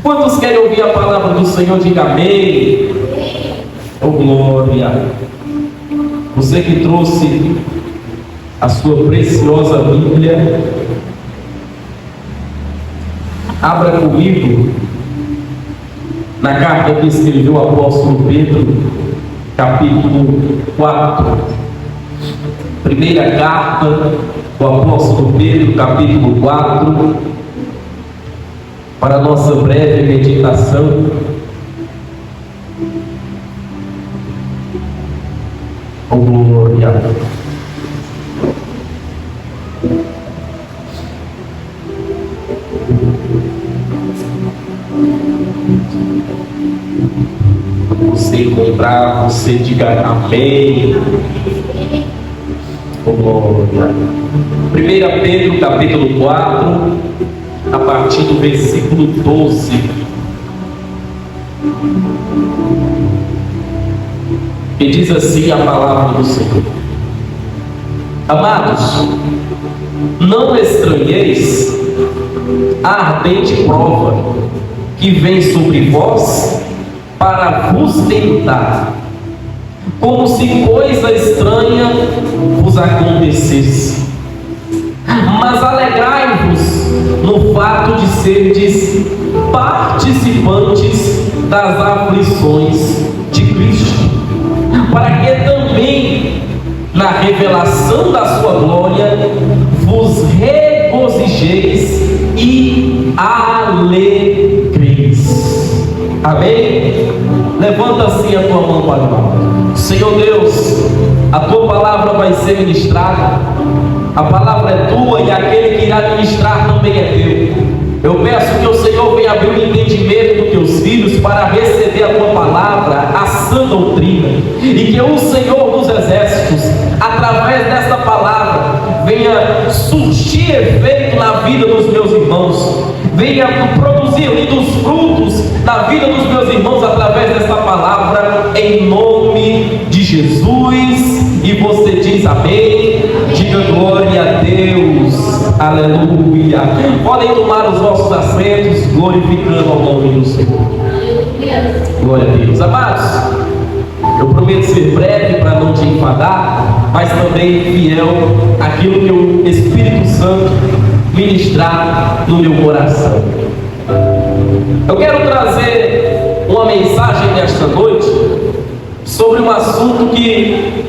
Quantos querem ouvir a palavra do Senhor? Diga amém. Oh glória. Você que trouxe a sua preciosa Bíblia, abra comigo na carta que escreveu o apóstolo Pedro, capítulo 4. Primeira carta do apóstolo Pedro, capítulo 4, para a nossa breve meditação. Oh glória. Você encontrar, você diga amém. Oh glória. 1 Pedro capítulo 4, a partir do versículo 12. E diz assim a palavra do Senhor: Amados, não estranheis a ardente prova que vem sobre vós para vos tentar, como se coisa estranha vos acontecesse. Mas alegrai-vos no fato de serdes participantes das aflições de Cristo, para que também na revelação da sua glória vos regozijeis e alegreis. Amém? Levanta assim a tua mão para o alto. Senhor Deus, a tua palavra vai ser ministrada. A palavra é tua e aquele que irá ministrar também é teu. Eu peço que o Senhor venha abrir o entendimento dos teus filhos para receber a tua palavra, a sã doutrina, e que o Senhor dos exércitos, através desta palavra, venha surtir efeito na vida dos meus irmãos, venha produzir lindos frutos na vida dos meus irmãos através desta palavra, em nome de Jesus. E você diz amém. Diga glória a Deus, aleluia. Podem tomar os vossos assentos, glorificando ao nome do Senhor. Glória a Deus. Amados, eu prometo ser breve para não te enfadar, mas também fiel àquilo que o Espírito Santo ministrar no meu coração. Eu quero trazer uma mensagem nesta noite sobre um assunto que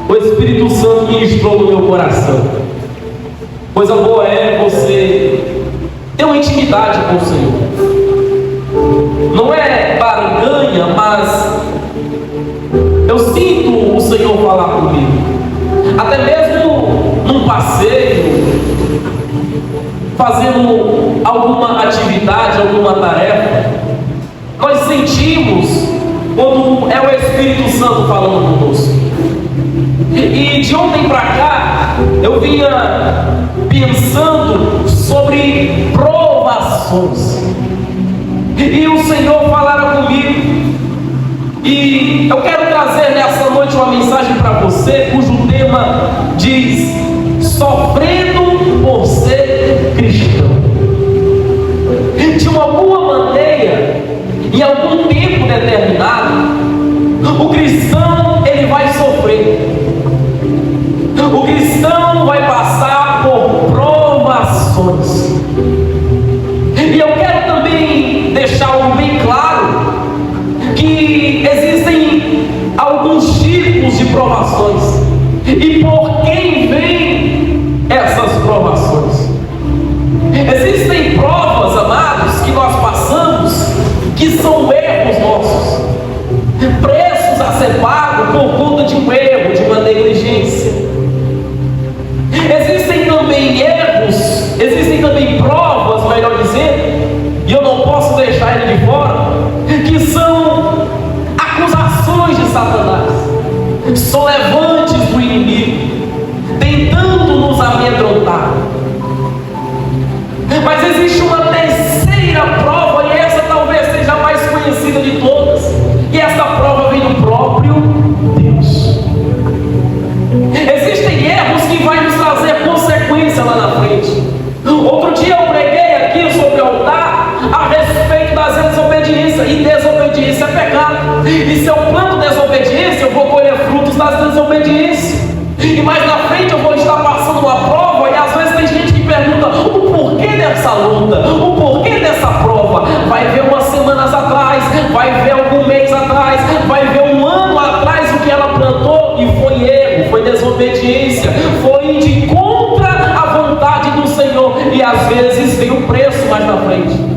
o Espírito Santo ministrou no meu coração. Coisa boa é você ter uma intimidade com o Senhor. Não é barganha, mas eu sinto o Senhor falar comigo. Até mesmo num passeio, fazendo alguma atividade, alguma tarefa, nós sentimos quando é o Espírito Santo falando conosco. E de ontem para cá eu vinha pensando sobre provações, e o Senhor falara comigo, e eu quero trazer nessa noite uma mensagem para você, cujo tema diz: sofrendo por ser cristão. De alguma maneira, em algum tempo determinado, o cristão ele vai sofrer. O cristão vai passar por provações. E eu quero também deixar algo bem claro, que existem alguns tipos de provações, e por quem vem essas provações. Existem provas, amados, que nós passamos, que são erros nossos, preços a ser pagos por conta de um erro, de uma negligência. Existem também erros, existem também provas, melhor dizendo, e eu não posso deixar ele de fora, que são acusações de Satanás, solevantes do inimigo, tentando nos amedrontar. Mas existe uma terceira prova, e essa talvez seja a mais conhecida de todas, e essa prova vem do próprio Deus. Existem erros que vai nos trazer consequência lá na frente. Outro dia eu preguei aqui sobre o altar a respeito das desobediência. E mais na frente eu vou estar passando uma prova, e às vezes tem gente que pergunta o porquê dessa luta, o porquê dessa prova. Vai ver umas semanas atrás, vai ver algum mês atrás, vai ver um ano atrás o que ela plantou, e foi erro, foi desobediência, foi de contra a vontade do Senhor, e às vezes vem o preço mais na frente.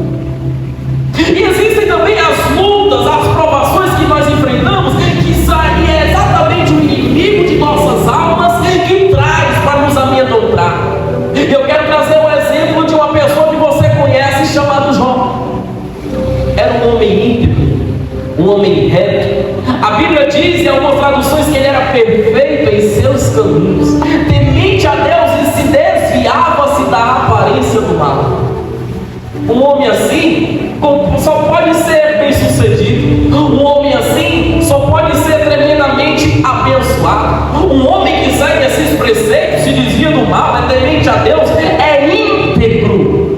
E existem também as lutas, as provações que nós enfrentamos, que isso aí é exatamente o inimigo de nossas almas que traz para nos amedrontar. Eu quero trazer um exemplo de uma pessoa que você conhece, chamado Jó. Era um homem íntegro, um homem reto. A Bíblia diz em algumas traduções que ele era perfeito em seus caminhos, temente a Deus e se desviava-se da aparência do mal. Um homem assim só pode ser bem sucedido. Um homem assim só pode ser tremendamente abençoado. Um homem que segue esses preceitos, se desvia do mal, é temente a Deus, é íntegro.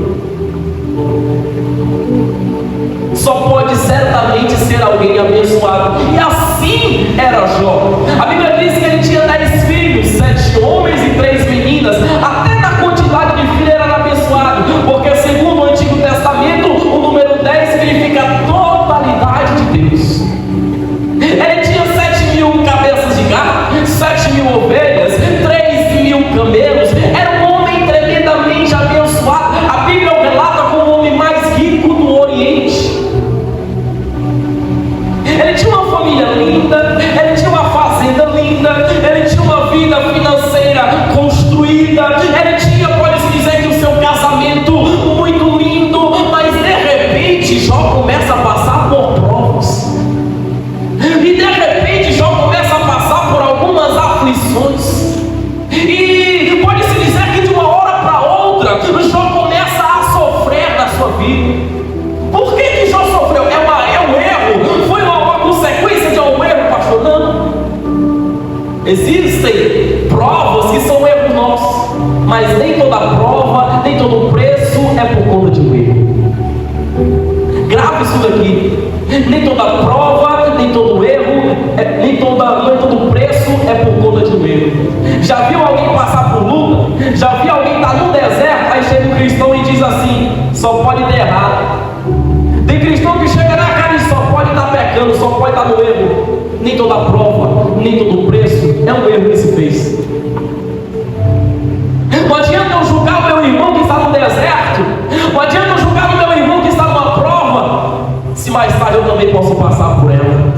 Só pode certamente ser alguém abençoado. E assim era Jó. A Bíblia diz que ele tinha 10 filhos, 7 homens e 3 meninas. Até na quantidade de filhos ele era abençoado, porque segundo o Antigo Testamento, o número 10 significa a totalidade de Deus. Ele tinha 7.000 cabeças de gado, 7.000 ovelhas, 3.000 camelos. Era um homem tremendamente abençoado. A Bíblia o relata como o homem mais rico do Oriente. Ele tinha uma família linda, ele tinha uma fazenda linda, ele tinha uma vida financeira construída, ele tinha, pode-se dizer, que o seu casamento muito lindo, mas de repente Jó começa a passar por provas, e de repente Jó começa a passar por algumas aflições, e pode-se dizer que de uma hora para outra Jó começa a sofrer na sua vida. Por que Jó sofreu? É um erro? Foi uma consequência de um erro, pastor? Não. Existem provas que são erros nossos, mas nem toda prova, nem todo preço é por conta de um erro. Grave isso daqui. Nem toda prova, nem todo erro, nem todo preço é por conta de um erro. Já viu alguém passar por luta? Já viu alguém estar no deserto? Aí chega um cristão e diz assim: só pode dar errado. Tem cristão que chega na cara e só pode estar pecando, só pode estar no erro. Nem toda prova, nem todo preço é um erro que se fez. Não adianta eu julgar o meu irmão que está no deserto, não adianta eu julgar o meu irmão que está numa prova, se mais tarde eu também posso passar por ela.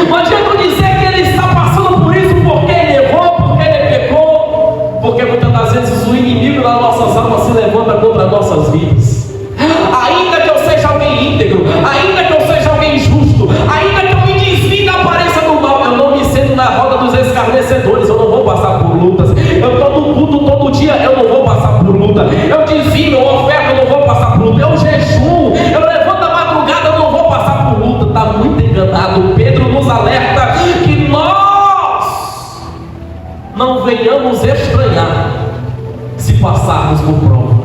Não adianta eu dizer que ele está passando por isso porque ele errou, porque ele pecou, porque muitas das vezes o inimigo das nossas almas se levanta contra nossas vidas. Ainda que eu seja alguém íntegro, ainda que eu seja alguém justo, ainda que eu me desvie da aparência do mal, eu não me sento na roda dos escarnecedores, eu não vou passar por lutas. Eu estou no culto todo dia, eu não vou passar por luta. Eu dizimo, eu oferto, eu não vou passar por luta. Eu jejuo, eu levanto a madrugada, eu não vou passar por luta. Está muito enganado. Pedro nos alerta que nós não venhamos estranhar se passarmos por prova.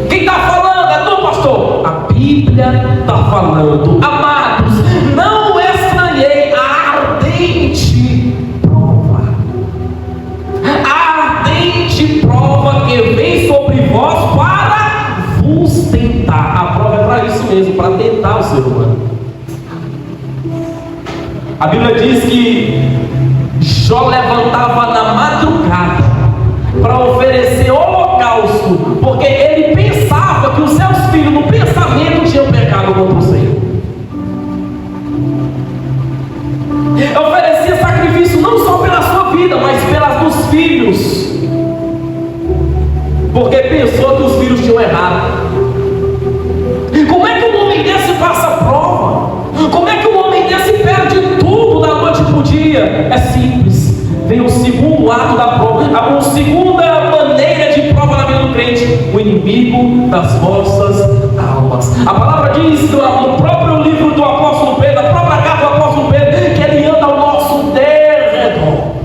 Quem está falando? É tu, pastor? A Bíblia está falando. Amados, não estranhei a ardente prova. A ardente prova que vem sobre vós para vos tentar. A prova é para isso mesmo, para tentar o ser humano. A Bíblia diz que Jó levantava na madrugada para oferecer holocausto, porque ele pensava que os seus filhos no pensamento tinham pecado contra o Senhor. Oferecia sacrifício não só pela sua vida, mas pelas dos filhos, porque pensou que os filhos tinham errado. Como é que um homem desse passa prova? Como é que um homem desse perde tudo da noite para o dia? É simples. Vem o segundo ato da prova, a segunda maneira de prova na vida do crente: o inimigo das vossas almas. A palavra diz no próprio livro do apóstolo Pedro, a própria carta do apóstolo Pedro, que ele anda ao nosso derredor,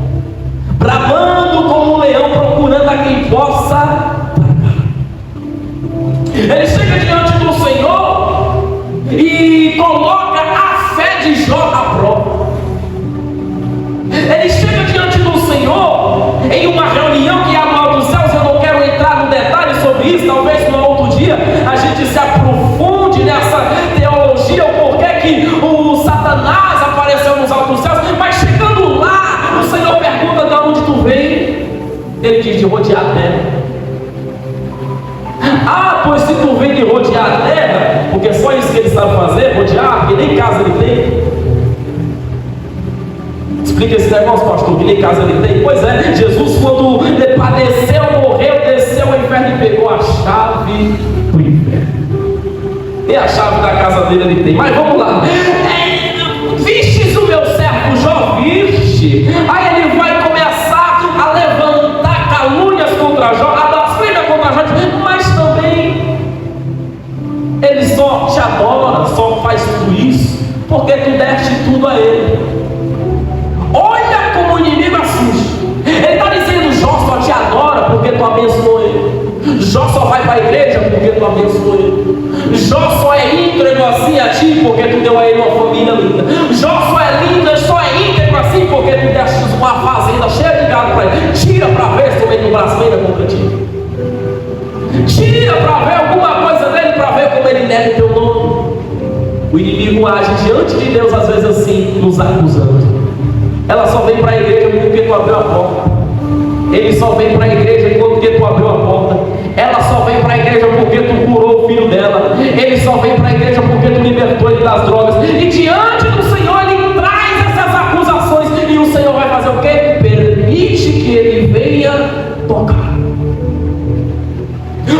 bramando como um leão, procurando a quem possa tragar. Ele chega diante do Senhor e coloca a fé de Jó à prova. família em casa ele tem? Pois é, Jesus, quando padeceu, morreu, desceu ao inferno e pegou a chave do inferno. E a chave da casa dele ele tem. Mas vamos lá. Vistes o meu servo Jó, viste? Aí ele vai começar a levantar calúnias contra Jó, a blasfêmia contra Jó, mas também ele só te adora, só faz tudo isso porque tu deste tudo a ele. Olha como o inimigo assusta. Ele está dizendo: Jó só te adora porque tu abençoou ele. Jó só vai para a igreja porque tu abençoou ele. Jó só é íntegro assim a ti porque tu deu a ele uma família linda. Jó só é linda, só é íntegro assim porque tu deste uma fazenda cheia de gado para ele. Tira para ver se também não blasfema contra ti. Tira para ver alguma coisa dele, para ver como ele nega o teu nome. O inimigo age diante de Deus às vezes assim, nos acusando. Ela só vem para a igreja porque tu abriu a porta. Ele só vem para a igreja porque tu abriu a porta. Ela só vem para a igreja porque tu curou o filho dela. Ele só vem para a igreja porque tu libertou ele das drogas. E diante do Senhor ele traz essas acusações. E o Senhor vai fazer o quê? Permite que ele venha tocar.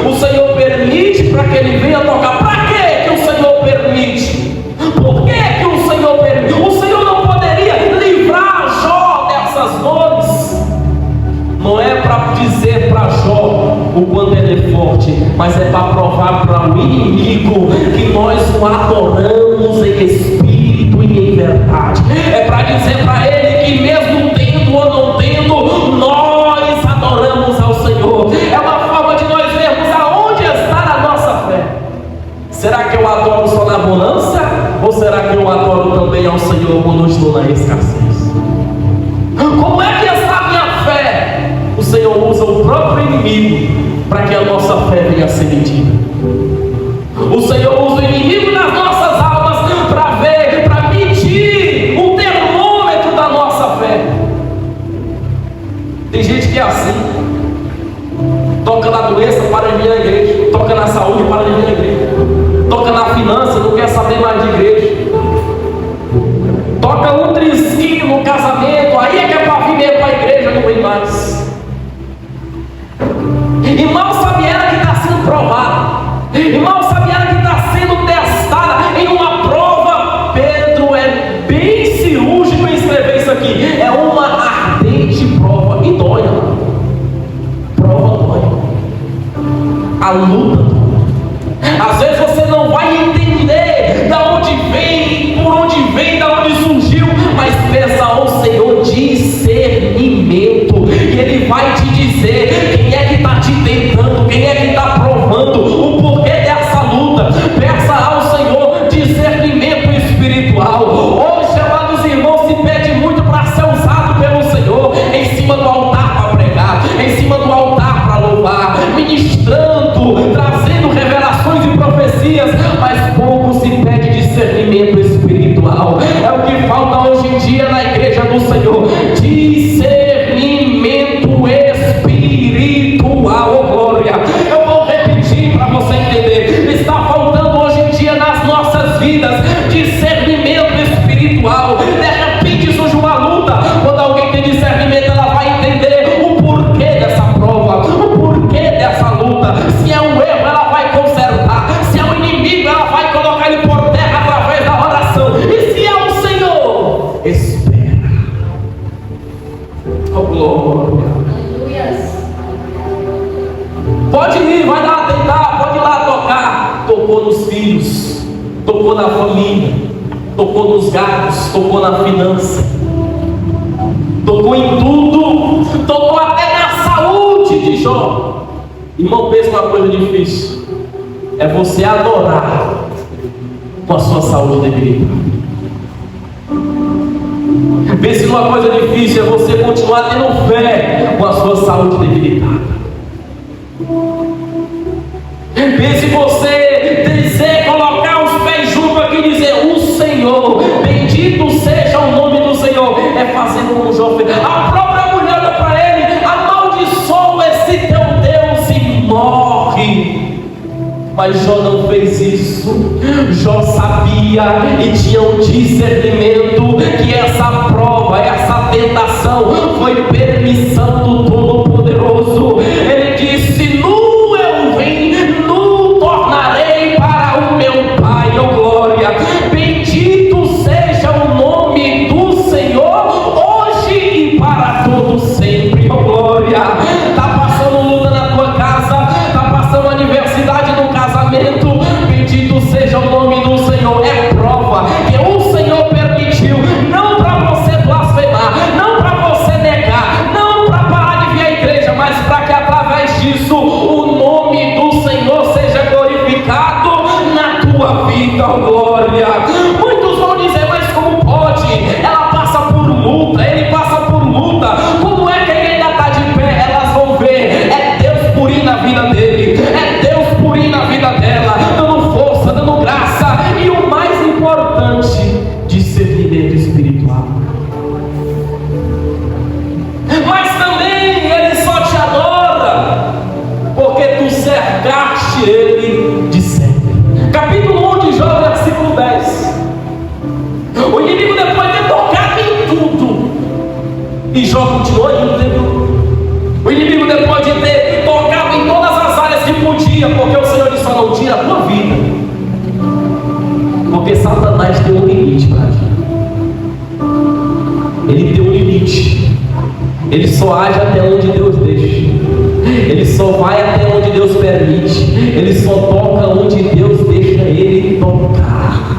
O Senhor permite para que ele venha tocar. Para que o Senhor permite? Por que o Senhor permite? O Senhor não poderia livrar Jó dessas dores. Não é para dizer para Jó o quanto ele é forte, mas é para provar para o inimigo que nós o adoramos em espírito e em verdade. É para dizer para ele que mesmo tendo ou não tendo, nós adoramos ao Senhor. É uma forma de nós vermos aonde está a nossa fé. Será que eu adoro só na bonança? Ou será que eu adoro também ao Senhor quando eu estou na escassez? Como é que está a minha fé? O Senhor usa o próprio inimigo para que a nossa fé venha a ser medida. O Senhor usa o inimigo nas nossas almas para ver, para medir o termômetro da nossa fé. Tem gente que é assim: toca na doença, para de vir na igreja; toca na saúde, para de vir na igreja; toca na finança, não quer saber mais de igreja; toca um trisquinho no casamento, aí é que é para vir mesmo para a igreja, não vem mais. E mal sabe ela que está sendo provada, e mal sabe ela que está sendo testada em uma prova. Pedro é bem cirúrgico em escrever isso aqui: é uma ardente prova. E dói, não? Prova dói, a luta dói. Às vezes você não vai entender da onde vem, por onde vem, da onde surgiu, mas peça ao Senhor discernimento, e Ele vai te dizer quem é que está te tentando, quem é que está provando o porquê dessa luta. Peça ao Senhor discernimento espiritual. Hoje, amados irmãos, se pede muito para ser usado pelo Senhor em cima do altar para pregar, em cima do altar para louvar, ministrando, trazendo revelações e profecias, mas pouco se pede discernimento espiritual. É o que falta hoje em dia na igreja do Senhor: discernimento espiritual. Oh, glória! Eu vou repetir para você entender. Está faltando hoje em dia nas nossas vidas discernimento espiritual. De repente surge uma luta. Quando alguém tem discernimento, ela vai entender o porquê dessa prova, o porquê dessa luta. Se é um erro, ela vai consertar. Se é um inimigo, ela vai colocar ele por terra através da oração. E se é o Senhor, espera. Oh, glória! Pode ir, vai lá tentar, pode ir lá tocar. Tocou nos filhos, tocou na família, tocou nos gatos, tocou na finança, tocou em tudo, tocou até na saúde de Jó. Irmão, pensa uma coisa difícil: é você adorar com a sua saúde debilitada. Pense numa coisa difícil: é você continuar tendo fé com a sua saúde debilitada. Pense você dizer, colocar os pés juntos aqui e dizer: o Senhor, bendito seja o nome do Senhor. É fazendo como Jó fez. A própria mulher olha para ele: amaldiçoa esse teu Deus e morre. Mas Jó não fez isso. Jó sabia e tinha um discernimento que essa prova, essa tentação foi permissão do Todo-Poderoso. Ele disse: nu eu vim, nu tornarei para o meu Pai. Oh glória, bendito seja o nome do Senhor, hoje e para todo sempre. Oh glória. Está passando luta na tua casa, está passando adversidade no casamento, bendito seja o nome do Senhor. É prova que o Senhor permitiu, não para você blasfemar, não para você negar, não para parar de vir à igreja, mas para que através disso o nome do Senhor seja glorificado na tua vida. Oh glória. Muitos vão dizer: mas como pode? Ela passa por luta, ele passa por luta, como é que ele ainda está de pé? Elas vão ver, é Deus purinho na vida dele, é Deus purinho na vida dela, dando força, dando graça, e o mais importante, discernimento espiritual. Mas também ele só te adora porque tu cercaste ele de sempre. Capítulo 1 de Jó, versículo 10. O inimigo, depois de tocar em tudo, e Jó continuou indo. O inimigo, depois de ter tocado em todas as áreas que podia, porque o Senhor disse: só não tira a tua vida, porque Satanás tem um limite para ti. Ele tem um limite. Ele só age até onde Deus deixa. Ele só vai até onde Deus permite. Ele só toca onde Deus deixa ele tocar.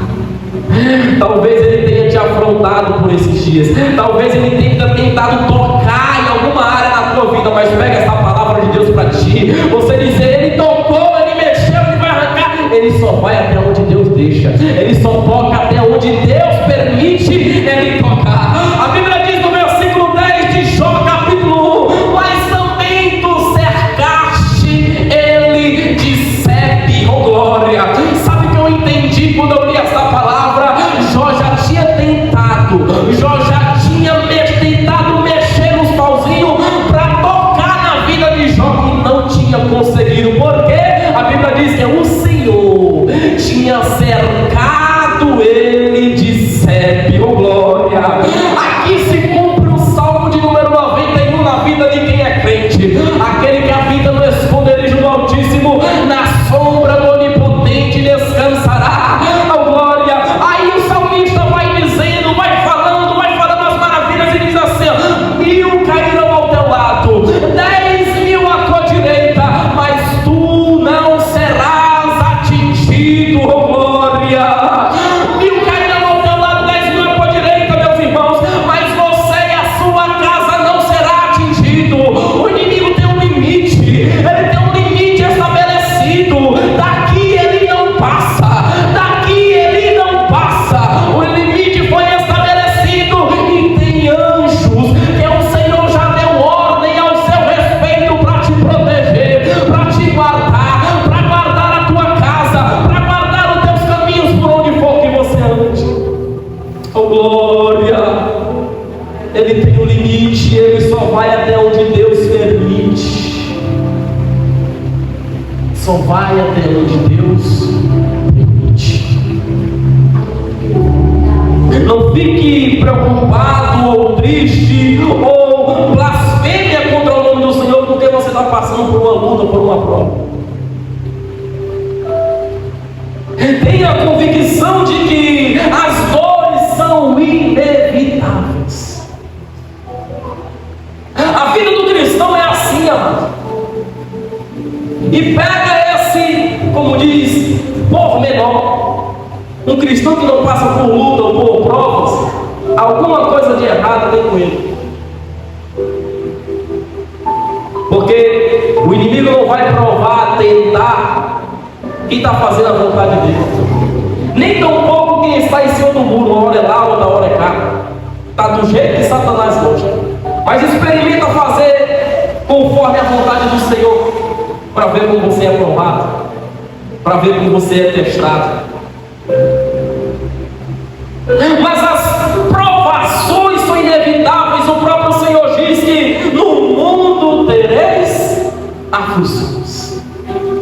Talvez ele tenha te afrontado por esses dias. Talvez ele tenha tentado tocar em alguma área na tua vida. Mas pega essa palavra de Deus para ti. Você dizer: ele tocou, ele mexeu, ele vai arrancar. Ele só vai até onde Deus deixa. Ele só toca até onde Deus permite ele tocar. A Bíblia diz no versículo 10 de Jó, capítulo 1: mas também tu cercaste ele de sebe. Oh glória. Sabe o que eu entendi quando eu li essa palavra? Jó já tinha tentado, Jó já tinha tentado mexer nos pauzinhos para tocar na vida de Jó e não tinha conseguido. Por quê? A Bíblia diz que o Senhor tinha cercado ele de sebe. Oh glória. Aqui se cumpre o Salmo de número 91 na vida de quem é crente. Aquele que habita no esconderijo do Altíssimo, na sombra do Onipotente descansará. Oh glória. Aí o salmista vai dizendo, vai falando as maravilhas, e diz assim: 1000 cairão ao teu lado, 10.000 à tua direita, mas tu não serás atingido. Oh glória. 1000 cairão ao teu lado, 10.000 à tua direita, meus irmãos, mas você e a sua casa não será atingido. O inimigo tem um limite, ele tem um limite estabelecido. Daqui ele não passa, daqui ele não passa. O limite foi estabelecido e tem anjos que o Senhor já deu ordem ao seu respeito para te proteger, para te guardar, para guardar a tua casa, para guardar os teus caminhos por onde for que você ande. Oh glória. Ele tem um limite, ele só vai até onde Deus permite. Só vai até onde Deus permite. Não fique preocupado ou triste ou blasfêmia contra o nome do Senhor porque você está passando por uma luta, por uma prova. Tenha a convicção de que as dores são inevitáveis. A vida do cristão é assim, amado. E pega esse, como diz, pormenor. Um cristão que não passa por luta ou por provas, alguma coisa de errado tem com ele. Porque o inimigo não vai provar, tentar quem está fazendo a vontade dele. Nem tão pouco quem está em cima do muro, uma hora é lá, outra hora é cá. Está do jeito que Satanás gosta. Mas experimenta fazer conforme a vontade do Senhor, para ver como você é provado, para ver como você é testado. Mas as provações são inevitáveis. O próprio Senhor diz que no mundo tereis aflições.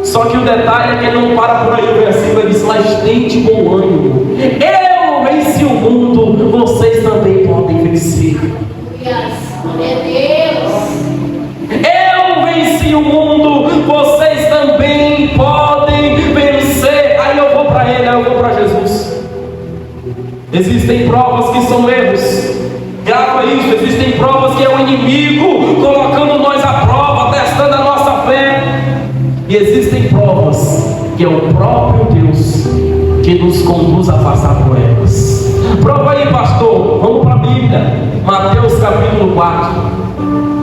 Só que o detalhe é que ele não para por aí. O versículo ele diz: mas tente bom ânimo, eu venci o mundo, vocês também podem vencer. melhor eu vou para Jesus. Existem provas que são erros. Grava isso, existem provas que é o inimigo colocando nós à prova, testando a nossa fé. E existem provas que é o próprio Deus que nos conduz a passar por elas. Prova aí, pastor. Vamos para a Bíblia. Mateus capítulo 4.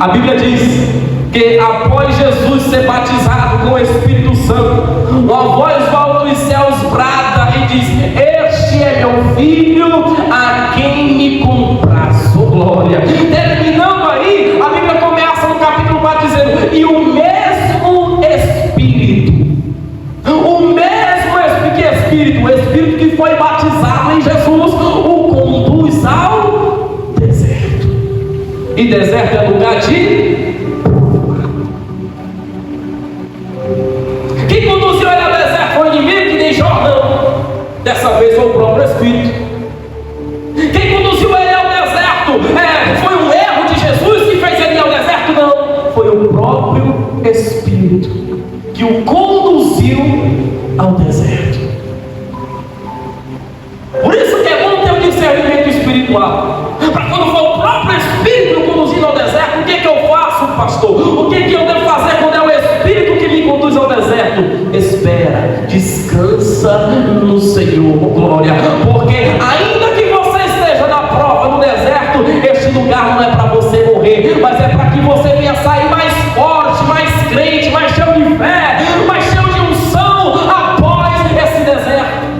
A Bíblia diz que após Jesus ser batizado com o Espírito Santo, uma voz do alto dos céus brada e diz: este é meu filho, a quem me comprazo. Glória. Terminando aí, a Bíblia começa no capítulo 4 dizendo: e o mesmo Espírito, o Espírito que foi batizado em Jesus, o conduz ao deserto. E deserto é lugar de prova. Quem conduziu ele ao deserto foi o inimigo, que nem Jordão. Dessa vez foi o próprio Espírito. Quem conduziu ele ao deserto foi um erro de Jesus que fez ele ir ao deserto? Não, foi o próprio Espírito que o conduziu ao deserto. Por isso que é bom ter um discernimento espiritual, para quando for o próprio Espírito conduzindo ao deserto, o que é que eu faço, pastor? O que é que eu devo fazer quando é o Espírito que me conduz ao deserto? Espera, descansa no Senhor, glória, porque ainda que você esteja na prova, no deserto, este lugar não é para você morrer, mas é para que você venha sair mais forte, mais crente, mais cheio de fé, mais cheio de unção após esse deserto.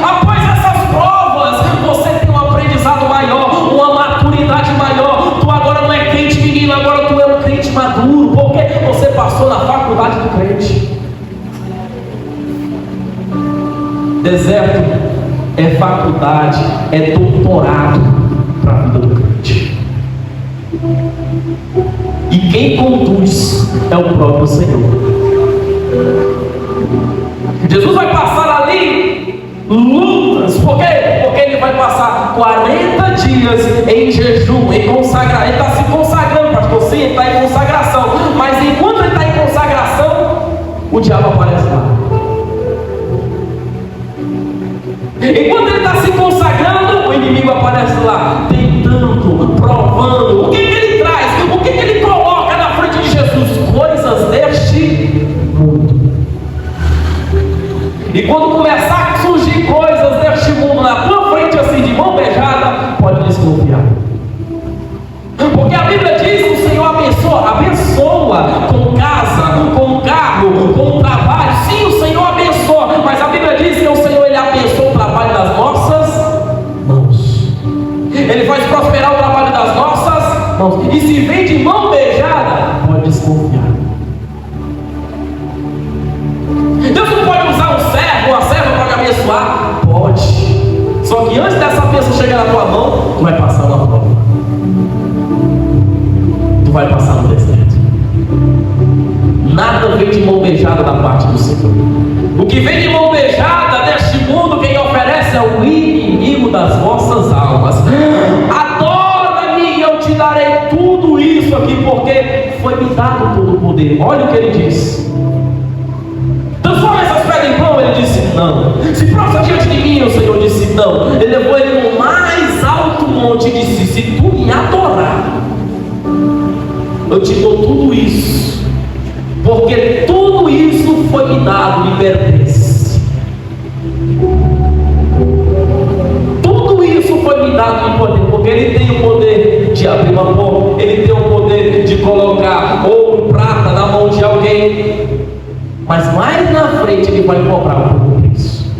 Após essas provas, você tem um aprendizado maior, uma maturidade maior. Tu agora não é crente menino, agora tu é um crente maduro, porque você passou na faculdade do crente. Deserto é faculdade, é doutorado para a vida do crente. E quem conduz é o próprio Senhor. Jesus vai passar ali lutas. Por quê? Porque ele vai passar 40 dias em jejum, em consagrar. Ele está se consagrando, pastor. Sim, ele está em consagração. Mas enquanto ele está em consagração, o diabo aparece lá. Enquanto ele está se consagrando, o inimigo aparece lá, tentando, provando. O que ele traz? O que ele coloca na frente de Jesus? Coisas deste mundo. E quando começar a surgir coisas deste mundo na tua frente, assim, de mão beijada, pode desconfiar. Porque a Bíblia diz que o Senhor abençoa com casa, com carro, com trabalho. Sim, o Senhor abençoa, mas a Bíblia diz que o Senhor, ele abençoa o trabalho das nossas mãos. Ele faz prosperar o trabalho das nossas mãos. E se vem de mão beijada, pode desconfiar. Deus não pode usar um servo, uma serva para te abençoar? Pode. Só que antes dessa bênção chegar na tua mão, tu vai passar uma prova. Tu vai passar no deserto. Nada vem de mão beijada da parte do Senhor. O que vem de mão beijada neste mundo, quem oferece é o inimigo das vossas almas. Adora-me e eu te darei tudo isso aqui, porque foi me dado todo o poder. Olha o que ele diz. Transforma essas pedras em pão. Ele disse não. Se prostra diante de mim, o Senhor disse não. Ele levou ele no mais alto monte e disse: se tu me adorar, eu te dou tudo isso, porque tudo isso foi me dado, me pertence. Tudo isso foi me dado em poder, porque ele tem o poder de abrir uma porta, ele tem o poder de colocar ouro, prata na mão de alguém, mas mais na frente ele vai cobrar por isso.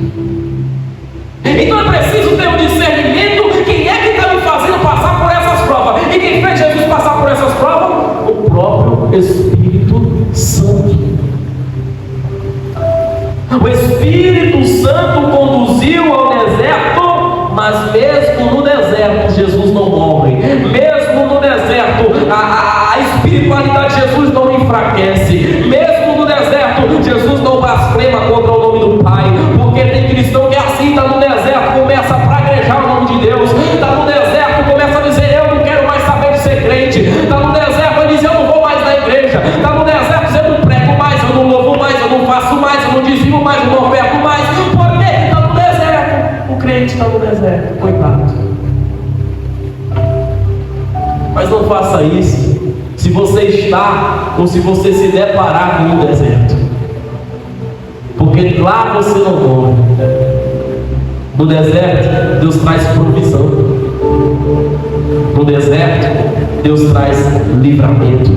Então é preciso ter um discernimento. Quem é que está me fazendo passar por essas provas? E quem fez Jesus passar por essas provas? O próprio Espírito Santo. O Espírito Santo conduziu ao deserto, mas mesmo no deserto Jesus não morre. Mesmo no deserto a espiritualidade de Jesus não enfraquece. Mesmo no deserto Jesus não blasfema contra o nome do Pai. Porque tem cristão que é assim, está no deserto, começa a praguejar o nome de Deus. Está no deserto, começa a dizer: eu não quero mais saber de ser crente. Está no deserto, vai dizer: eu não vou mais na igreja. Está no deserto, eu não prego mais, eu não louvo mais, eu não faço mais, eu dizimo, mais uma oferta, mais. Por que está no deserto? O crente está no deserto, coitado. Mas não faça isso se você está ou se você se deparar com um deserto, porque lá você não morre. No deserto Deus traz provisão. No deserto Deus traz livramento.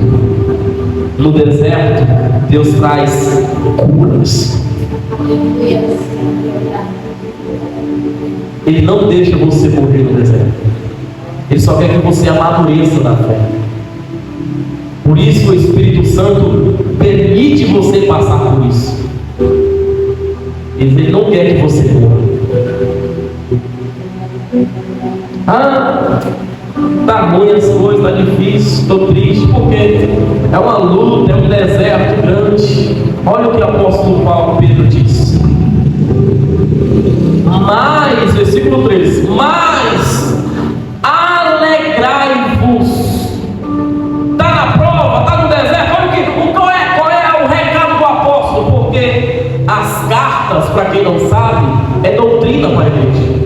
No deserto Deus traz curas. Ele não deixa você morrer no deserto. Ele só quer que você amadureça na fé. Por isso o Espírito Santo permite você passar por isso. Ele não quer que você morra. Tá ruim as coisas, tá difícil, estou triste, porque é uma luta, é um deserto grande. Olha o que o apóstolo Paulo Pedro diz. Mas, versículo 13, mas alegrai-vos. Está na prova, está no deserto. Olha qual é o recado do apóstolo, porque as cartas, para quem não sabe, é doutrina para a igreja.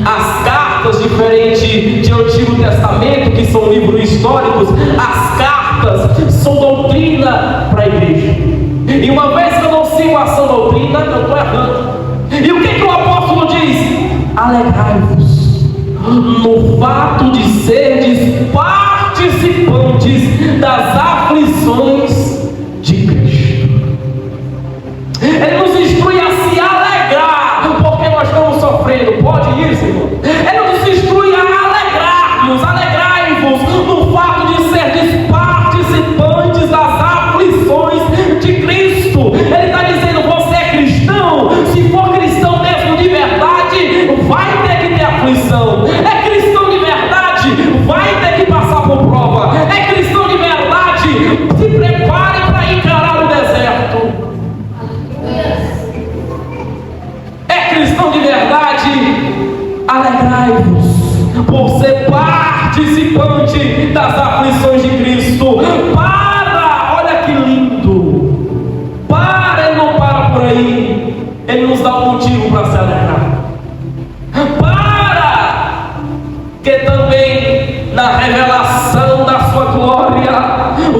As cartas, diferente de Antigo Testamento, que são livros históricos, as cartas são doutrina para a igreja. E uma vez que eu não sigo a sã doutrina, eu estou errando. E o que o apóstolo diz? Alegrai-vos no fato de serdes participantes das aflições de Cristo. Ele nos instrui a se alegrar, porque nós estamos sofrendo. Pode ir, Senhor. Ele nos instrui a alegrarmos. Alegrai-vos no fato de serdes participantes das aflições de Cristo. Ele está dizendo, você é cristão? Se for cristão mesmo de verdade, vai ter que ter aflição. É cristão de verdade, vai ter que passar por prova. É cristão de verdade, se prepare para encarar o deserto. É cristão de verdade, alegrai-vos por ser participante das aflições de Cristo. Olha que lindo. Ele não para por aí. Ele nos dá um motivo para se alegrar. Que também na revelação da sua glória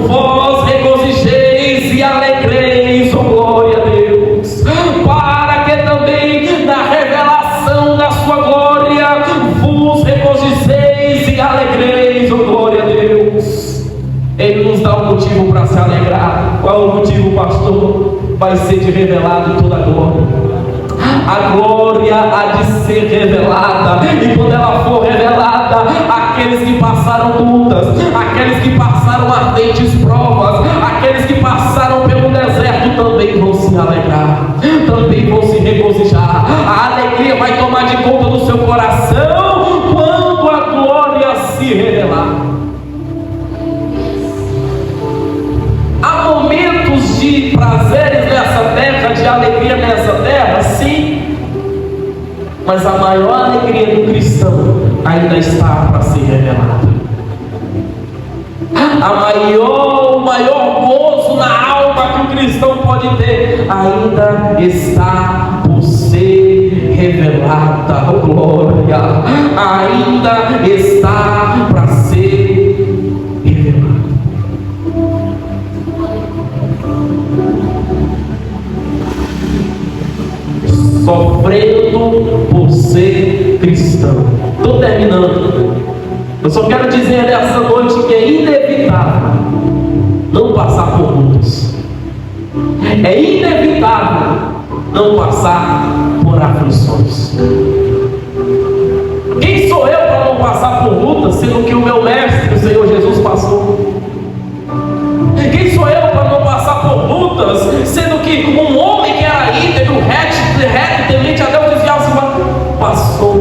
vós regozijeis e alegreis, oh glória a Deus. Para que também na revelação da sua glória vos regozijeis e alegreis, oh glória a Deus. Ele nos dá um motivo para se alegrar. Qual é o motivo, pastor? Vai ser de revelado toda a glória. A glória há de ser revelada, e quando ela for revelada, aqueles que passaram lutas, aqueles que passaram ardentes provas, aqueles que passaram pelo deserto também vão se alegrar, também vão se regozijar. A alegria vai tomar de conta do seu coração quando a glória se revelar. Há momentos de prazeres nessa terra, de alegria nessa terra, sim, mas a maior alegria do cristão ainda está para ser revelada. O maior gozo na alma que o cristão pode ter ainda está por ser revelada. Oh, glória! Ainda está para ser revelada. Sofrendo por ser cristão. Estou terminando. Eu só quero dizer nessa noite que é inevitável não passar por lutas. É inevitável não passar por aflições. Quem sou eu para não passar por lutas, sendo que o meu mestre, o Senhor Jesus, passou? Quem sou eu para não passar por lutas, sendo que um homem que era íntegro, reto, temente a Deus, desviava-se, passou?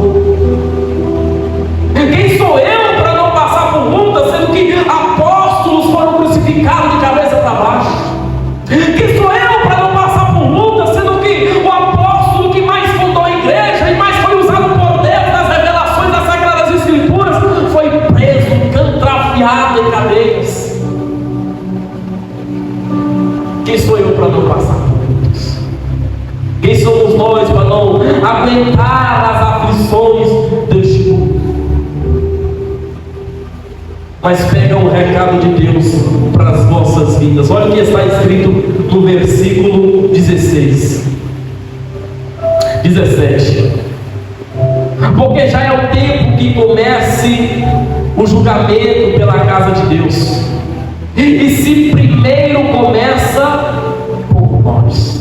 Quem sou eu para não passar por lutas, sendo que apóstolos foram crucificados de cabeça para baixo? Quem sou eu para não passar por lutas, sendo que o apóstolo que mais fundou a igreja e mais foi usado por Deus nas revelações das Sagradas Escrituras foi preso, aguentar as aflições deste mundo. Mas pega o recado de Deus para as nossas vidas. Olha o que está escrito no versículo 17. Porque já é o tempo que comece o julgamento pela casa de Deus. E se primeiro começa por nós,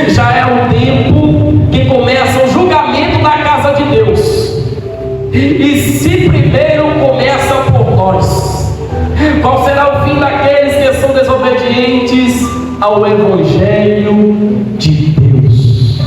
já é o tempo que começa o julgamento da casa de Deus. E se primeiro começa por nós, qual será o fim daqueles que são desobedientes ao Evangelho de Deus?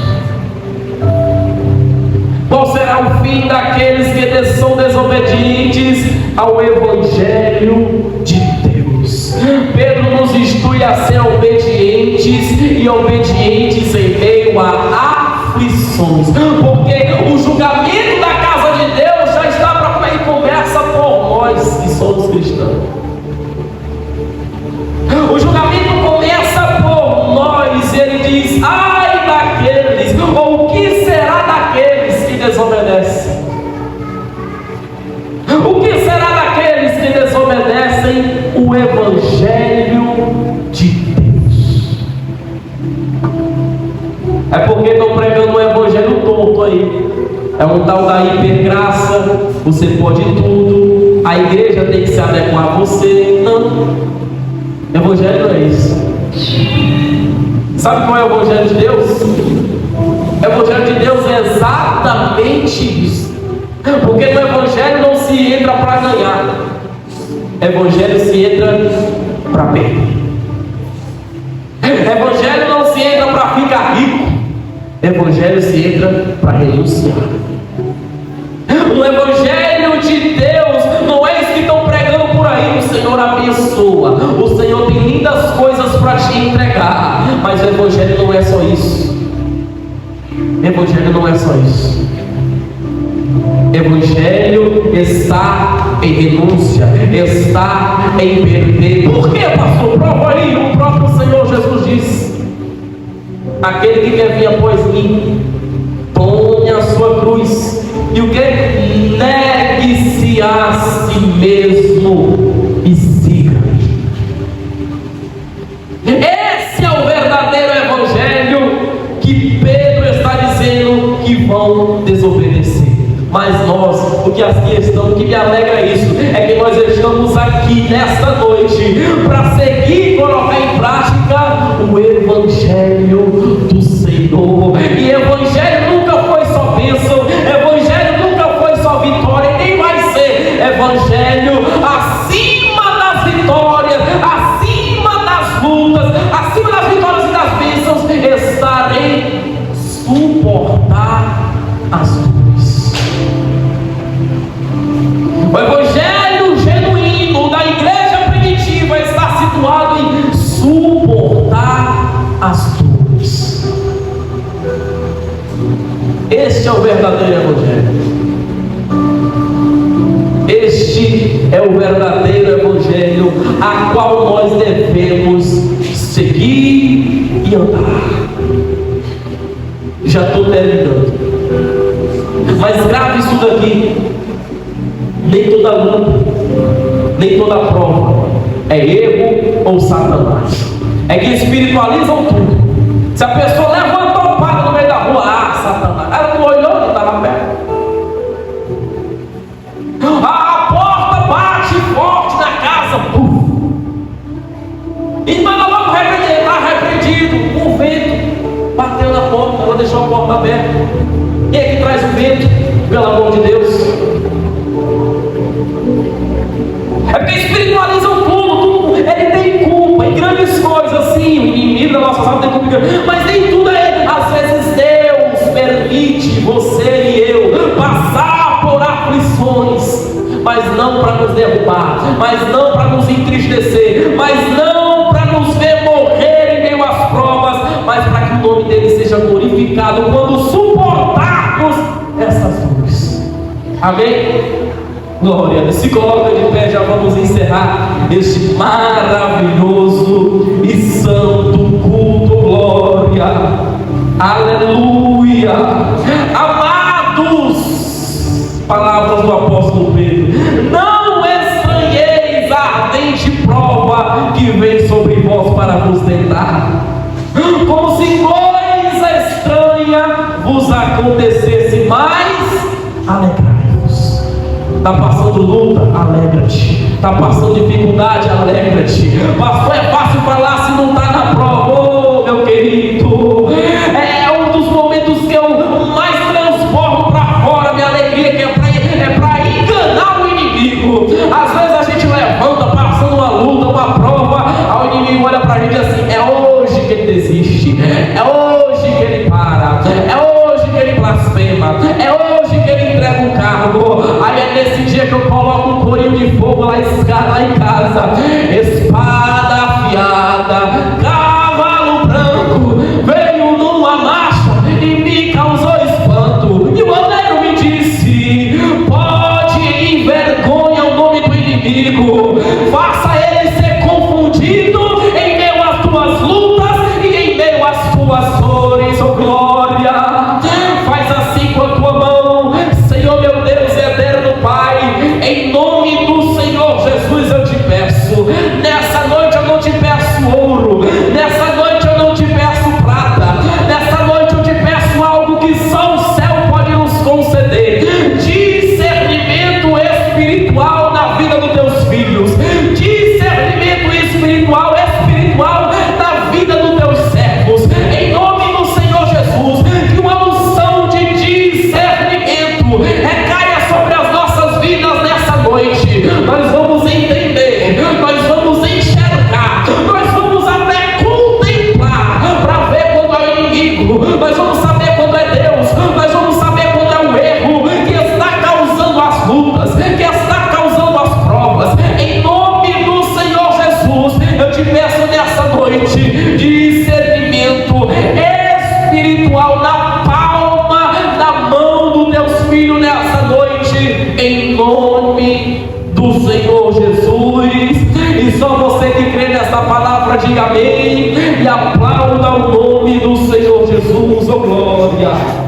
Qual será o fim daqueles que são desobedientes ao Evangelho de Deus? Pedro nos instrui a ser obedientes, e obedientes em meio a aflições, porque o julgamento da casa de Deus já está para e começa por nós que somos cristãos. O julgamento começa por nós, e ele diz: ai daqueles, ou o que será daqueles que desobedecem? O que será daqueles que desobedecem o Evangelho de Deus? É porque estão pregando um evangelho tonto aí. É um tal da hipergraça, você pode tudo, a igreja tem que se adequar a você. Não, evangelho não é isso. Sabe qual é o Evangelho de Deus? O Evangelho de Deus é exatamente isso. Porque no Evangelho não se entra para ganhar, Evangelho se entra para perder. Evangelho não se entra para ficar rico, Evangelho se entra para renunciar. O Evangelho de Deus não é isso que estão pregando por aí. O Senhor abençoa, o Senhor tem lindas coisas para te entregar, mas o Evangelho não é só isso. Evangelho não é só isso. Evangelho está em renúncia, está em perder. Por que, pastor? Prova aí. O próprio Senhor Jesus disse: aquele que quer vir após mim, tome a sua cruz. E o que? Negue-se a si mesmo e siga-me. Esse é o verdadeiro Evangelho que Pedro está dizendo que vão desobedecer. Mas nós, o que aqui estamos, o que me alegra é isso, é que nós estamos aqui nesta noite para seguir e colocar em prática o Evangelho do Senhor. E Evangelho nunca foi só bênção, Evangelho nunca foi só vitória, nem vai ser. Evangelho acima das vitórias, acima das lutas, acima das vitórias e das bênçãos, estar em suportar as dores. O Evangelho genuíno da igreja primitiva está situado em suportar as dores. Este é o verdadeiro Evangelho. Este é o verdadeiro Evangelho a qual nós devemos seguir e andar. Já estou terminando, mas grave isso daqui. Nem toda luta, nem toda prova é erro ou Satanás. É que espiritualizam tudo. Se a pessoa levantou o pato no meio da rua, Satanás. Ela não olhou, não estava perto. A porta bate forte na casa, e manda logo repreender. Está repreendido. O vento bateu na porta, ela deixou a porta aberta. Quem é que traz o vento? Pelo amor de Deus. É porque espiritualizam tudo, ele tem culpa em grandes coisas, sim, o inimigo da nossa alma tem culpa, mas nem tudo é. Às vezes Deus permite você e eu passar por aflições, mas não para nos derrubar, mas não para nos entristecer, mas não para nos ver morrer em meio às provas, mas para que o nome dele seja glorificado quando suportarmos essas dores. Amém? Glória a Deus. Se coloca de pé, já vamos encerrar este maravilhoso e santo culto. Glória. Aleluia. Amados, palavras do apóstolo Pedro, não estranheis a ardente prova que vem sobre vós para vos tentar, como se coisa estranha vos acontecesse, mas alegrai-vos. Está passando luta? Alegra-te. Está passando dificuldade? Alegra-te. Pastor, é fácil falar se não está na prova. Oh, meu querido, é um dos momentos que eu mais transformo para fora minha alegria, que é para enganar o inimigo. Às vezes a gente levanta passando uma luta, uma prova, aí o inimigo olha para a gente assim: é hoje que ele desiste, é hoje que ele para, é hoje que ele blasfema, é hoje que ele entrega um cargo. Aí é nesse dia que eu coloco um corinho de fogo lá em casa, espada afiada, cavalo branco, veio numa marcha e me causou espanto. E o anel me disse: pode envergonha o nome do inimigo, faça ele ser confundido em meio às tuas lutas e em meio às tuas dores. Oh glória, faz assim com a tua mão, Senhor meu Deus eterno Pai, em nome do Senhor Jesus eu te peço. Nessa noite eu não te peço ouro, nessa noite eu não te peço prata, nessa noite eu te peço algo que só o céu pode nos conceder: discernimento espiritual na vida dos teus filhos, discernimento espiritual na vida dos teus servos, em nome do Senhor Jesus. Que uma unção de discernimento recaia sobre as nossas vidas nessa noite. Nós vamos entender, nós vamos enxergar, nós vamos até contemplar para ver quando é o inimigo, nós vamos saber quando é Deus, nós vamos saber quando é o erro que está causando as lutas, que está causando as provas. Em nome do Senhor Jesus, eu te peço nessa noite discernimento espiritual na palma da mão dos teus filhos nessa noite, em nome do Senhor Jesus. E só você que crê nessa palavra, diga amém e aplauda o nome do Senhor Jesus. Oh glória.